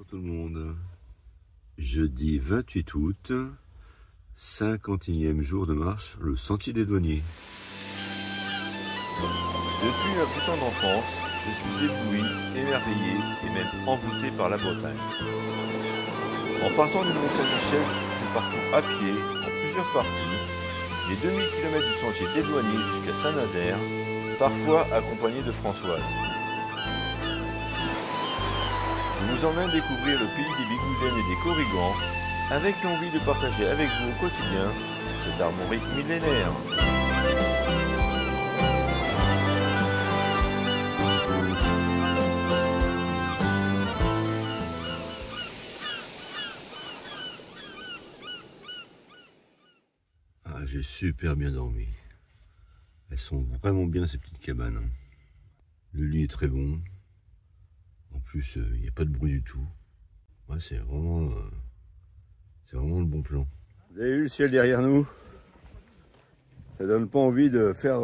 tout le monde. Jeudi 28 août, 50e jour de marche, le sentier des douaniers. Depuis un bout temps d'enfance, je suis ébloui, émerveillé et même envoûté par la Bretagne. En partant du Mont-Saint-Michel, je parcours à pied, en plusieurs parties, les 2000 km du sentier des douaniers jusqu'à Saint-Nazaire, parfois accompagné de Françoise. Je vous emmène découvrir le pays des Bigoudènes et des Corrigans, avec l'envie de partager avec vous au quotidien cette armorique millénaire. Ah, j'ai super bien dormi. Elles sont vraiment bien ces petites cabanes. Le lit est très bon. En plus, il n'y a pas de bruit du tout. Ouais, c'est vraiment le bon plan. Vous avez vu le ciel derrière nous? Ça donne pas envie de faire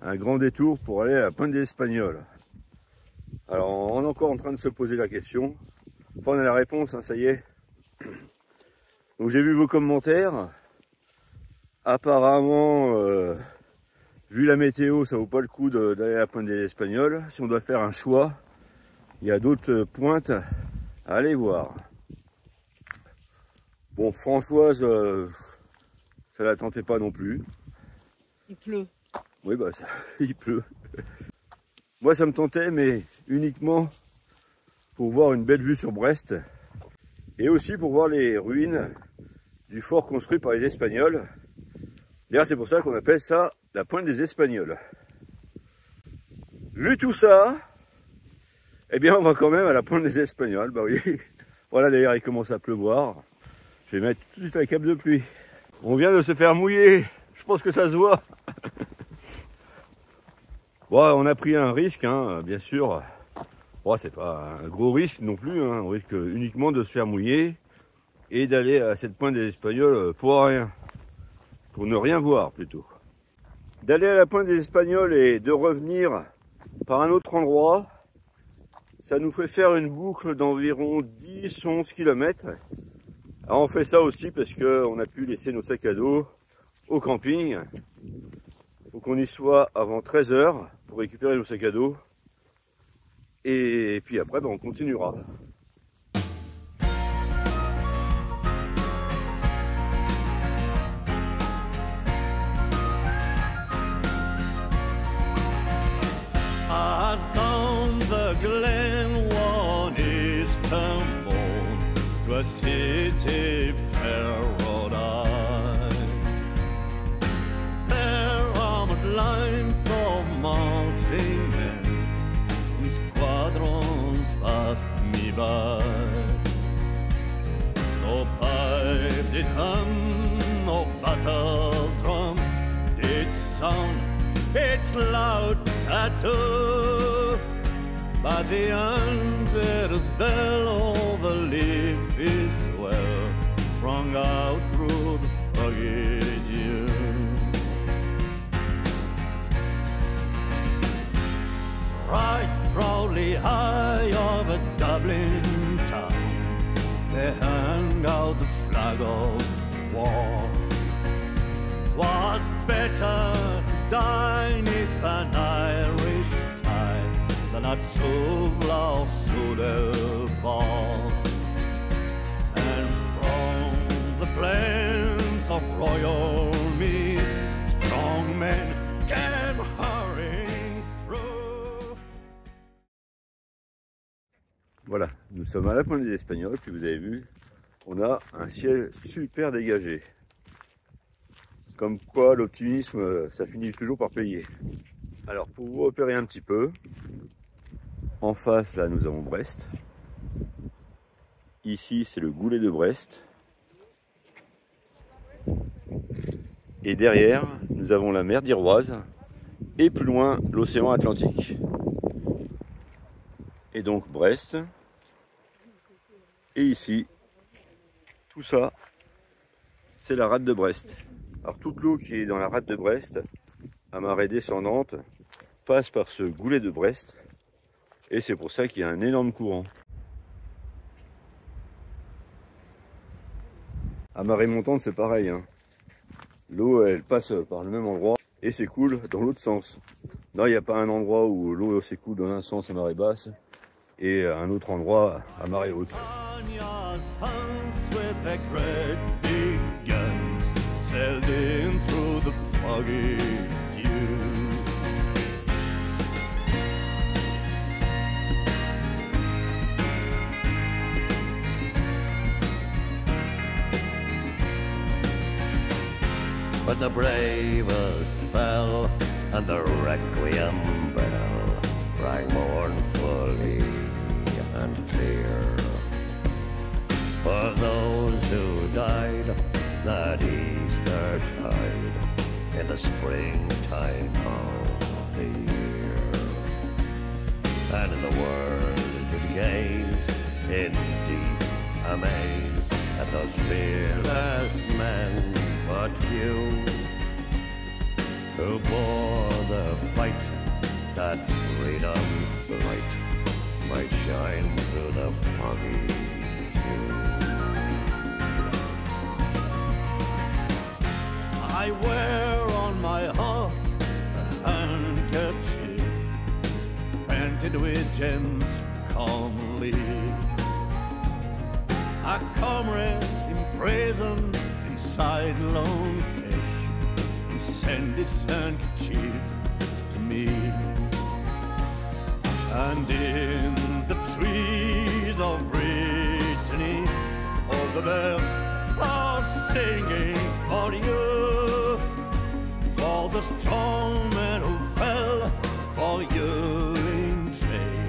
un grand détour pour aller à la Pointe des Espagnols. Alors, on est encore en train de se poser la question. Enfin, on a la réponse, hein, ça y est. Donc, j'ai vu vos commentaires. Apparemment, vu la météo, ça vaut pas le coup d'aller à la Pointe des Espagnols. Si on doit faire un choix, il y a d'autres pointes à aller voir. Bon, Françoise, ça la tentait pas non plus. Il pleut. Oui, bah, il pleut. Moi, ça me tentait, mais uniquement pour voir une belle vue sur Brest. Et aussi pour voir les ruines du fort construit par les Espagnols. D'ailleurs, c'est pour ça qu'on appelle ça la Pointe des Espagnols. Vu tout ça, eh bien, on va quand même à la Pointe des Espagnols. Bah oui. Voilà, d'ailleurs, il commence à pleuvoir. Je vais mettre tout de suite la cape de pluie. On vient de se faire mouiller. Je pense que ça se voit. Bon, on a pris un risque, hein, bien sûr. Bon, c'est pas un gros risque non plus. Hein. On risque uniquement de se faire mouiller et d'aller à cette Pointe des Espagnols pour rien. Pour ne rien voir, plutôt. D'aller à la Pointe des Espagnols et de revenir par un autre endroit, ça nous fait faire une boucle d'environ 10-11 km. Alors on fait ça aussi parce qu'on a pu laisser nos sacs à dos au camping. Il faut qu'on y soit avant 13 h pour récupérer nos sacs à dos. Et puis après, on continuera. As down the glen one is tumbled to a city fair rode I. There are lines of marching men in squadrons passed me by. No pipe did hum, no battle drum did sound its loud tattoo, but the angel's bell over leafy swell rung out through the foggy dew. Right proudly high over Dublin town, they hung out the flag of war. 'Twas better to die 'neath an Irish flag than at Suvla Sudelball. And from the plains of Royal Meath, strong men came hurrying through. Voilà, nous sommes à la Pointe des Espagnols, puis vous avez vu, on a un ciel super dégagé. Comme quoi l'optimisme, ça finit toujours par payer. Alors pour vous repérer un petit peu, en face là nous avons Brest. Ici c'est le goulet de Brest. Et derrière nous avons la mer d'Iroise et plus loin l'océan Atlantique. Et donc Brest. Et ici, tout ça, c'est la rade de Brest. Alors toute l'eau qui est dans la rade de Brest, à marée descendante, passe par ce goulet de Brest. Et c'est pour ça qu'il y a un énorme courant. À marée montante, c'est pareil, hein. L'eau, elle passe par le même endroit et s'écoule dans l'autre sens. Non, il n'y a pas un endroit où l'eau s'écoule dans un sens à marée basse et un autre endroit à marée haute. But the bravest fell, and the requiem bell rang mournfully and clear. For those who died that Easter tide in the springtime of the year. And the world did gaze in deep amaze at those fearless men, but few, who bore the fight that freedom's light might shine through the foggy dew. I wear on my heart a handkerchief painted with gems calmly. A comrade imprisoned inside lone cache, who sent this handkerchief to me. And in the trees of Brittany, all the birds are singing for you, for the strong men who fell for you in jail,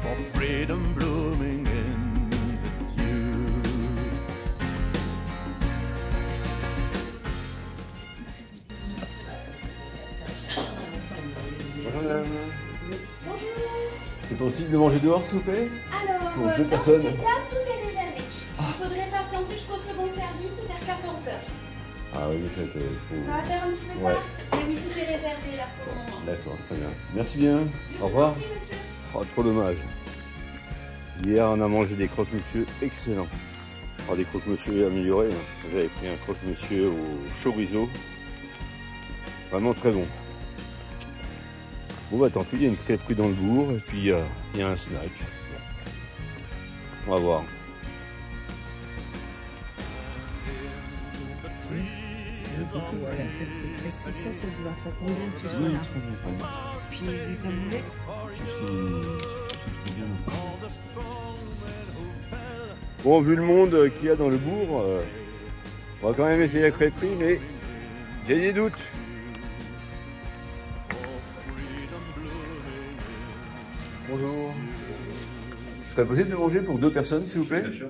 for freedom blooming in the dew. Bonjour madame. Bonjour. C'est possible de manger dehors s'il vous plaît? Alors, Pour deux dans personnes. le table, tout est réservé. Il faudrait patienter jusqu'au second service vers 14h. Ah oui, mais ça va être Ça va faire un petit peu Ouais. tard. Mais oui, tout est réservé là pour le moment. D'accord, très bien. Merci bien. Au revoir. Oui, monsieur. Oh, trop dommage. Hier, on a mangé des croque-monsieur excellents. Alors, des croque-monsieur améliorés. Hein. J'avais pris un croque-monsieur au chorizo. Vraiment très bon. Bon, bah tant pis, il y a une crêperie dans le bourg et puis il y a un snack. On va voir. Est-ce que ça vous en fait combien que ce soit là? Puis du taboulé. Bon, vu le monde qu'il y a dans le bourg, on va quand même essayer la crêperie, mais j'ai des doutes. Bonjour. Ce serait possible de manger pour deux personnes, s'il vous plaît? Bien sûr.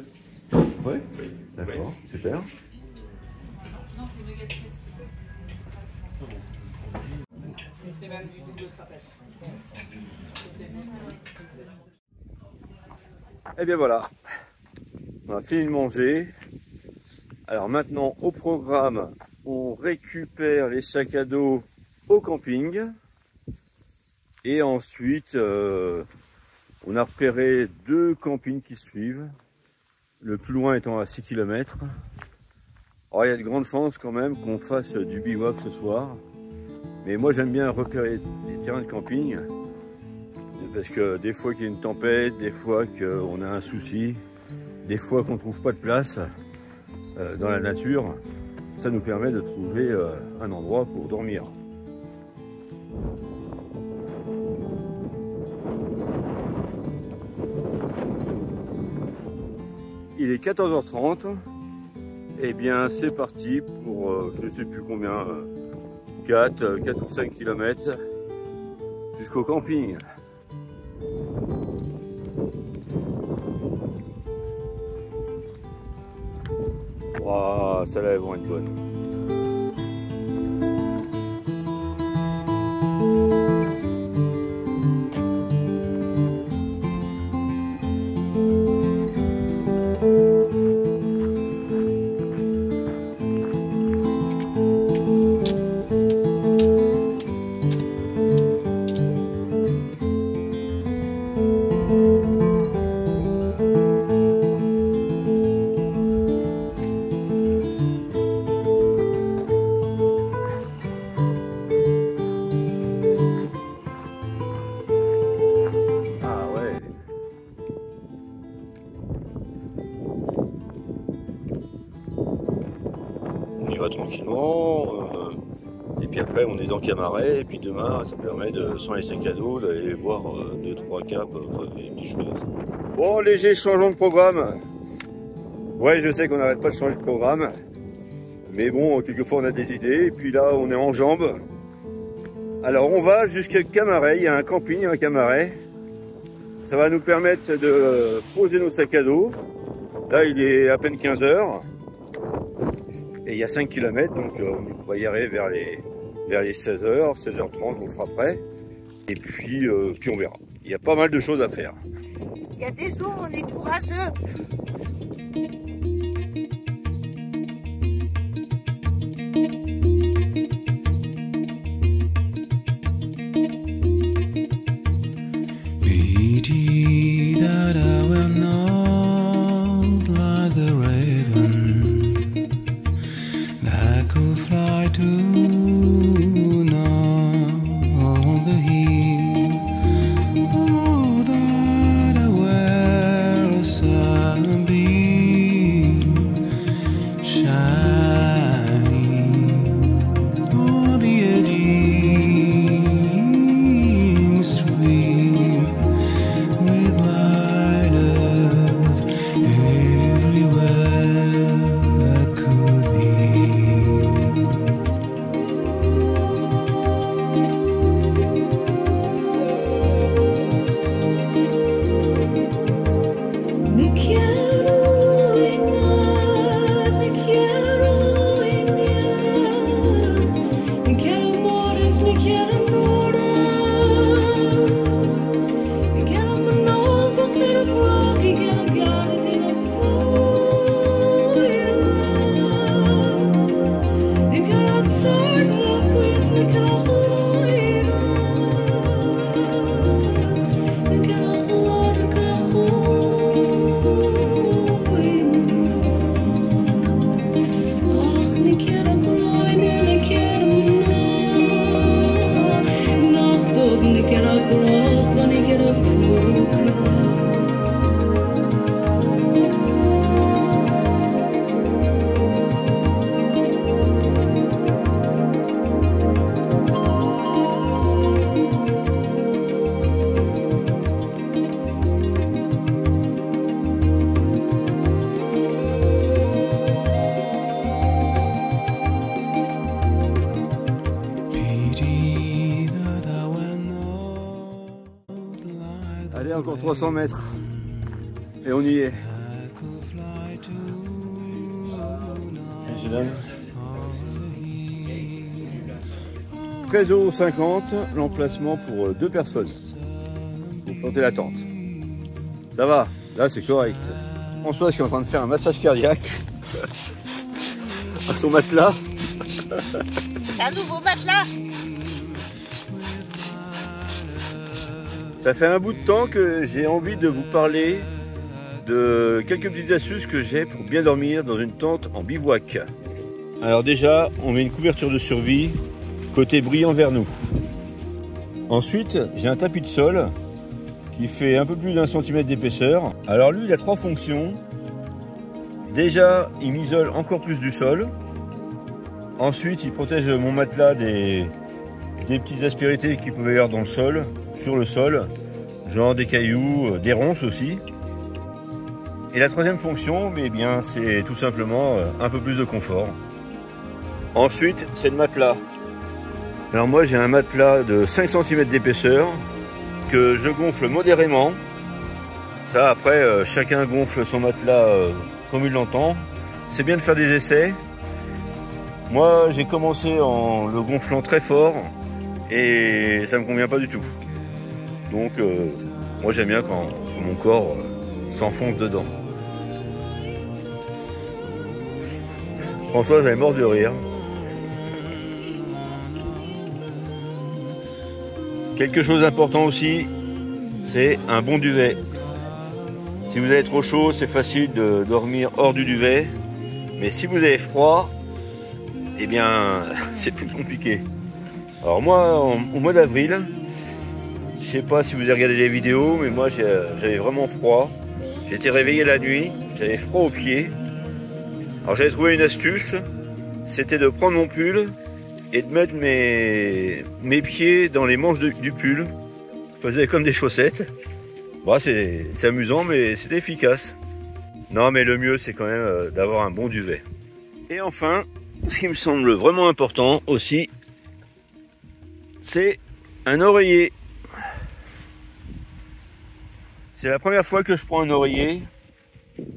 Oui. D'accord, super. Et bien voilà, on a fini de manger. Alors maintenant au programme, on récupère les sacs à dos au camping. Et ensuite, on a repéré deux campings qui suivent. Le plus loin étant à 6 km. Alors il y a de grandes chances quand même qu'on fasse du bivouac ce soir. Mais moi j'aime bien repérer les terrains de camping. Parce que des fois qu'il y a une tempête, des fois qu'on a un souci, des fois qu'on ne trouve pas de place dans la nature, ça nous permet de trouver un endroit pour dormir. Il est 14h30, et bien c'est parti pour je ne sais plus combien, 4 ou 5 km jusqu'au camping. Waouh, celles-là elles vont être bonnes. va tranquillement. Et puis après, on est dans Camaret. Et puis demain, ça permet, sans les sacs à dos, d'aller voir 2-3 caps, des petites choses. Bon, léger changement de programme. Ouais, je sais qu'on n'arrête pas de changer de programme. Mais bon, quelquefois, on a des idées. Et puis là, on est en jambes. Alors, on va jusqu'à Camaret. Il y a un camping à Camaret. Ça va nous permettre de poser nos sacs à dos. Là, il est à peine 15 h. Et il y a 5 km, donc on va y arriver vers les 16 h, 16 h 30, on sera prêt. Et puis on verra. Il y a pas mal de choses à faire. Il y a des jours, on est courageux. Allez, encore 300 mètres. Et on y est. Messieurs, 13,50 €, l'emplacement pour 2 personnes. Vous plantez la tente. Ça va, là c'est correct. François qui est en train de faire un massage cardiaque à son matelas. Un nouveau matelas. Ça fait un bout de temps que j'ai envie de vous parler de quelques petites astuces que j'ai pour bien dormir dans une tente en bivouac. Alors déjà, on met une couverture de survie côté brillant vers nous. Ensuite, j'ai un tapis de sol qui fait un peu plus d'1 centimètre d'épaisseur. Alors lui, il a 3 fonctions. Déjà, il m'isole encore plus du sol. Ensuite, il protège mon matelas des petites aspérités qui peuvent y avoir dans le sol, sur le sol, genre des cailloux, des ronces aussi. Et la 3e fonction, eh bien, c'est tout simplement un peu plus de confort. Ensuite, c'est le matelas. Alors moi, j'ai un matelas de 5 cm d'épaisseur que je gonfle modérément. Ça, après, chacun gonfle son matelas comme il l'entend. C'est bien de faire des essais. Moi, j'ai commencé en le gonflant très fort et ça me convient pas du tout. Donc, moi, j'aime bien quand mon corps s'enfonce dedans. Françoise, elle est morte de rire. Quelque chose d'important aussi, c'est un bon duvet. Si vous avez trop chaud, c'est facile de dormir hors du duvet. Mais si vous avez froid, eh bien, c'est plus compliqué. Alors moi, au mois d'avril, je sais pas si vous avez regardé les vidéos, mais moi j'avais vraiment froid. J'étais réveillé la nuit, j'avais froid aux pieds. Alors j'avais trouvé une astuce, c'était de prendre mon pull et de mettre mes pieds dans les manches du pull. Je faisais comme des chaussettes. Bon, c'est amusant, mais c'est efficace. Non, mais le mieux, c'est quand même d'avoir un bon duvet. Et enfin, ce qui me semble vraiment important aussi, c'est un oreiller. C'est la première fois que je prends un oreiller.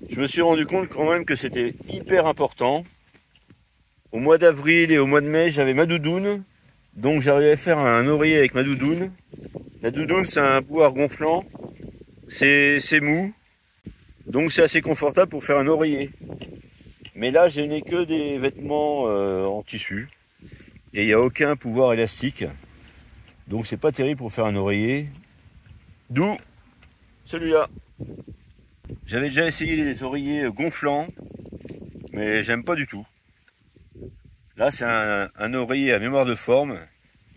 Je me suis rendu compte quand même que c'était hyper important. Au mois d'avril et au mois de mai, j'avais ma doudoune. Donc j'arrivais à faire un oreiller avec ma doudoune. La doudoune, c'est un pouvoir gonflant. C'est mou. Donc c'est assez confortable pour faire un oreiller. Mais là, je n'ai que des vêtements en tissu. Et il n'y a aucun pouvoir élastique. Donc c'est pas terrible pour faire un oreiller. D'où celui-là. J'avais déjà essayé les oreillers gonflants, mais j'aime pas du tout. Là, c'est un oreiller à mémoire de forme.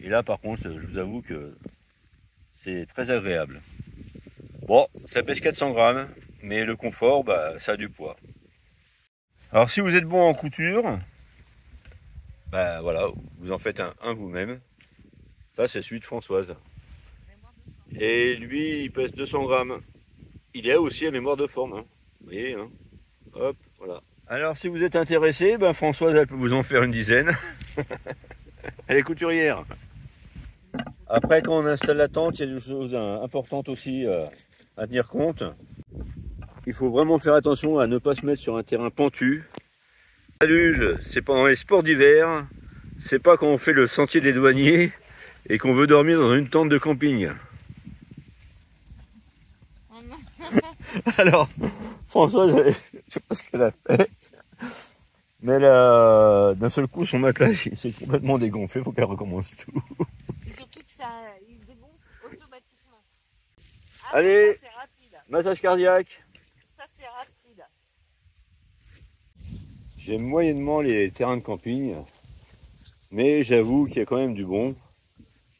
Et là, par contre, je vous avoue que c'est très agréable. Bon, ça pèse 400 grammes, mais le confort, bah, ça a du poids. Alors, si vous êtes bon en couture, bah voilà, vous en faites un vous-même. Ça, c'est celui de Françoise. Et lui, il pèse 200 grammes. Il est aussi à mémoire de forme. Hein. Vous voyez, hein. Hop, voilà. Alors, si vous êtes intéressé, ben Françoise, elle peut vous en faire une dizaine. Elle est couturière. Après, quand on installe la tente, il y a des choses importantes aussi à tenir compte. Il faut vraiment faire attention à ne pas se mettre sur un terrain pentu. La luge, c'est pendant les sports d'hiver. C'est pas quand on fait le sentier des douaniers et qu'on veut dormir dans une tente de camping. Alors, Françoise, je sais pas ce qu'elle a fait, mais d'un seul coup, son matelas il s'est complètement dégonflé, il faut qu'elle recommence tout. C'est surtout que ça il dégonfle automatiquement. Allez, ça, c'est rapide. Massage cardiaque. Ça c'est rapide. J'aime moyennement les terrains de camping, mais j'avoue qu'il y a quand même du bon.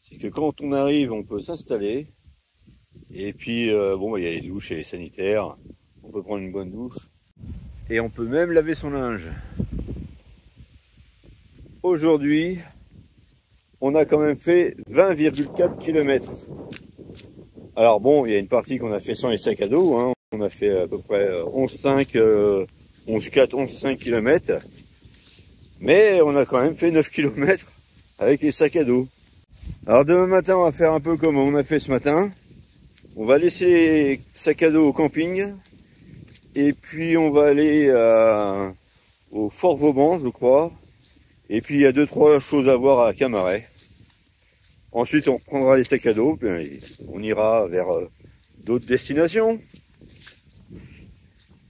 C'est que quand on arrive, on peut s'installer. Et puis, bon, il y a les douches et les sanitaires. On peut prendre une bonne douche. Et on peut même laver son linge. Aujourd'hui, on a quand même fait 20,4 km. Alors bon, il y a une partie qu'on a fait sans les sacs à dos. Hein. On a fait à peu près 11,5 km. Mais on a quand même fait 9 km avec les sacs à dos. Alors demain matin, on va faire un peu comme on a fait ce matin. On va laisser les sacs à dos au camping. Et puis on va aller au Fort Vauban, je crois. Et puis il y a 2-3 choses à voir à Camaret. Ensuite on prendra les sacs à dos, puis on ira vers d'autres destinations.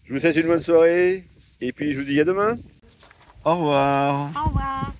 Je vous souhaite une bonne soirée. Et puis je vous dis à demain. Au revoir. Au revoir.